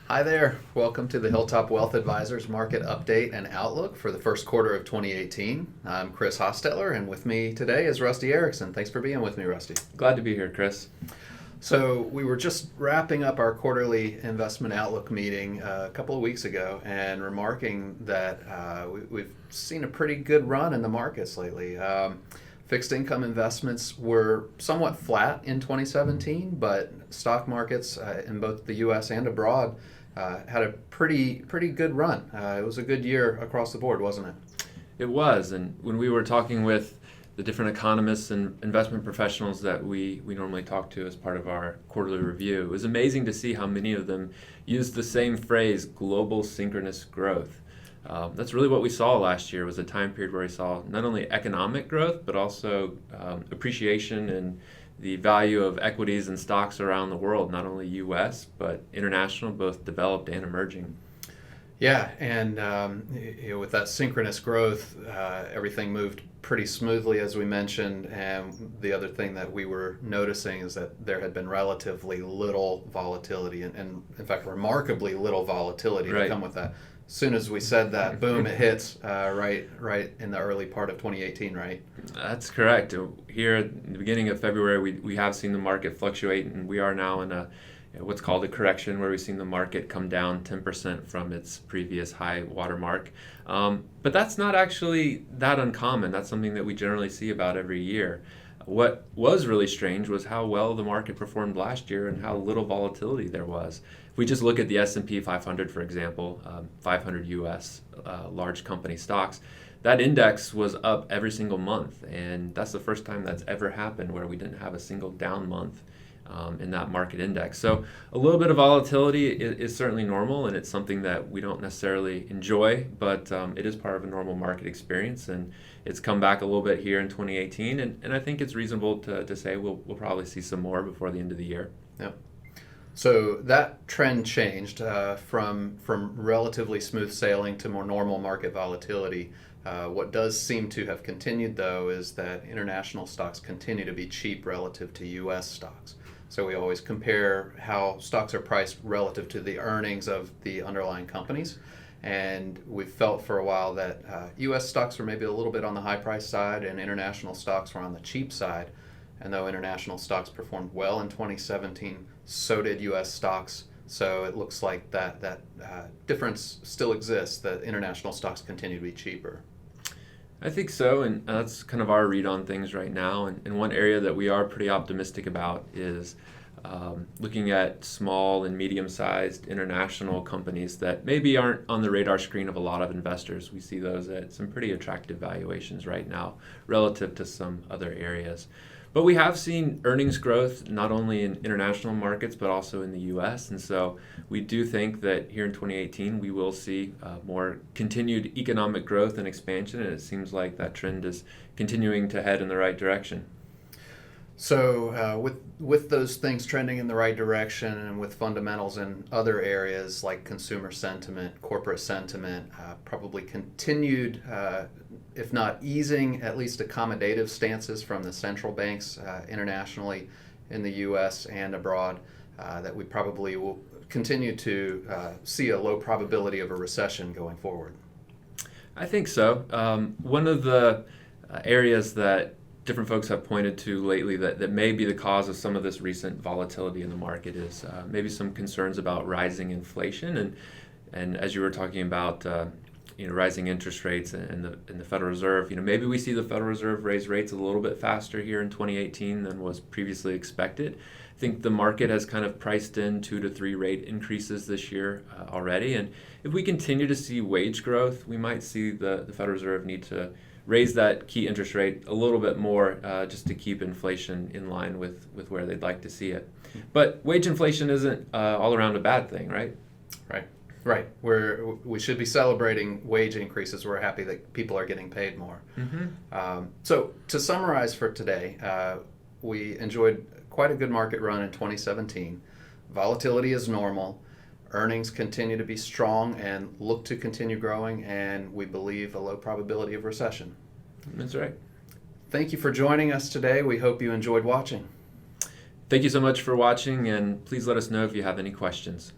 Hi there. Welcome to the Hilltop Wealth Advisors Market Update and Outlook for the first quarter of 2018. I'm Chris Hostetler, and with me today is Rusty Erickson. Thanks for being with me, Rusty. Glad to be here, Chris. So we were just wrapping up our quarterly investment outlook meeting a couple of weeks ago and remarking that we've seen a pretty good run in the markets lately. Fixed income investments were somewhat flat in 2017, but stock markets in both the U.S. and abroad had a pretty good run. It was a good year across the board, wasn't it? It was, and when we were talking with the different economists and investment professionals that we normally talk to as part of our quarterly review, it was amazing to see how many of them used the same phrase, global synchronous growth. That's really what we saw last year. Was a time period where we saw not only economic growth, but also appreciation in the value of equities and stocks around the world, not only U.S., but international, both developed and emerging. Yeah, and with that synchronous growth, everything moved pretty smoothly, as we mentioned. And the other thing that we were noticing is that there had been relatively little volatility, and in fact, remarkably little volatility to come with that. As soon as we said that, boom, it hits right in the early part of 2018, right? That's correct. Here at the beginning of February, we have seen the market fluctuate, and we are now in what's called a correction, where we've seen the market come down 10% from its previous high watermark. But that's not actually that uncommon. That's something that we generally see about every year. What was really strange was how well the market performed last year and how little volatility there was. If we just look at the S&P 500, for example, 500 U.S. Large company stocks, that index was up every single month, and that's the first time that's ever happened where we didn't have a single down month in that market index. So a little bit of volatility is certainly normal, and it's something that we don't necessarily enjoy, but it is part of a normal market experience, and it's come back a little bit here in 2018, and I think it's reasonable to say we'll probably see some more before the end of the year. Yep. So that trend changed from relatively smooth sailing to more normal market volatility. What does seem to have continued, though, is that international stocks continue to be cheap relative to U.S. stocks. So we always compare how stocks are priced relative to the earnings of the underlying companies. And we've felt for a while that U.S. stocks were maybe a little bit on the high price side and international stocks were on the cheap side. And though international stocks performed well in 2017, so did U.S. stocks. So it looks like that difference still exists, that international stocks continue to be cheaper. I think so, and that's kind of our read on things right now. And one area that we are pretty optimistic about is looking at small and medium-sized international companies that maybe aren't on the radar screen of a lot of investors. We see those at some pretty attractive valuations right now relative to some other areas. But we have seen earnings growth not only in international markets but also in the U.S. And so we do think that here in 2018 we will see more continued economic growth and expansion, and it seems like that trend is continuing to head in the right direction. So with those things trending in the right direction and with fundamentals in other areas like consumer sentiment, corporate sentiment, probably continued, if not easing, at least accommodative stances from the central banks internationally in the U.S. and abroad, that we probably will continue to see a low probability of a recession going forward. I think so. One of the areas that different folks have pointed to lately that may be the cause of some of this recent volatility in the market is maybe some concerns about rising inflation, and as you were talking about rising interest rates and the Federal Reserve, maybe we see the Federal Reserve raise rates a little bit faster here in 2018 than was previously expected. I think the market has kind of priced in 2 to 3 rate increases this year already, and if we continue to see wage growth, we might see the Federal Reserve need to raise that key interest rate a little bit more just to keep inflation in line with where they'd like to see it. But wage inflation isn't all around a bad thing, right? Right. We should be celebrating wage increases. We're happy that people are getting paid more. Mm-hmm. So to summarize for today, we enjoyed quite a good market run in 2017. Volatility is normal. Earnings continue to be strong and look to continue growing, and we believe a low probability of recession. That's right. Thank you for joining us today. We hope you enjoyed watching. Thank you so much for watching, and please let us know if you have any questions.